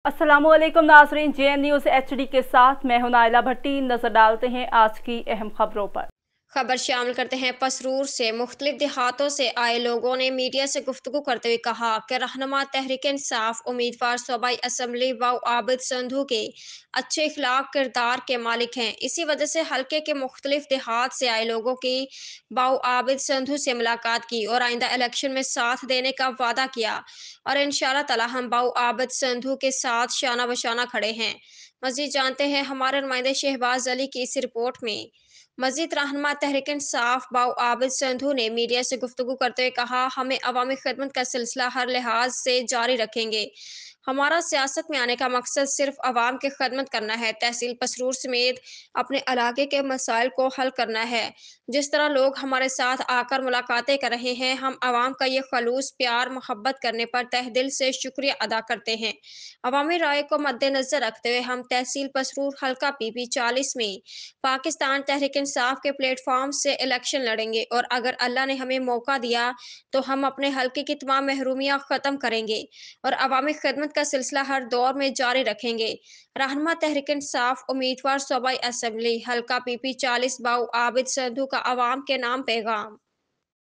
अस्सलाम वालेकुम नाज़रीन, JN न्यूज़ HD के साथ मैं हूं नाइला भट्टी। नजर डालते हैं आज की अहम खबरों पर। खबर शामिल करते हैं। पसरूर से मुख्तलिफ देहातों से आए लोगों ने मीडिया से गुफ्तगू करते हुए कहा कि रहनुमा तहरीक इंसाफ उम्मीदवार सूबाई असम्बली व आबिद संधू के अच्छे इखलाक किरदार के मालिक हैं। इसी वजह से हल्के के मुख्तलिफ देहात से आए लोगों की बाऊ आबिद संधू से मुलाकात की और आइंदा इलेक्शन में साथ देने का वादा किया और इंशाअल्लाह ताला हम बाऊ आबिद संधू के साथ शाना बशाना खड़े हैं। मजीद जानते हैं हमारे नुमाइंदे शहबाज अली की इस रिपोर्ट में। मजीद रहनुमा तहरीक इंसाफ बाऊ आबिद संधू ने मीडिया से गुफ्तगू करते हुए कहा, हमें अवामी खिदमत का सिलसिला हर लिहाज से जारी रखेंगे। हमारा सियासत में आने का मकसद सिर्फ अवाम की खिदमत करना है। तहसील पसरूर समेत अपने इलाके के मसाइल को हल करना है। जिस तरह लोग हमारे साथ आकर मुलाकातें कर रहे हैं, हम अवाम का ये खलूस प्यार मोहब्बत करने पर तहे दिल से शुक्रिया अदा करते हैं। अवामी राय को मद्देनजर रखते हुए हम तहसील पसरूर हल्का PP 40 में पाकिस्तान तहरीक इंसाफ के प्लेटफॉर्म से इलेक्शन लड़ेंगे और अगर अल्लाह ने हमें मौका दिया तो हम अपने हल्के की तमाम महरूमियाँ ख़त्म करेंगे और अवामी खिदमत का सिलसिला हर दौर में जारी रखेंगे। रहनुमा तहरीक इंसाफ उम्मीदवार सूबाई असम्बली हल्का PP 40 बाऊ आबिद संधू का अवाम के नाम पैगाम।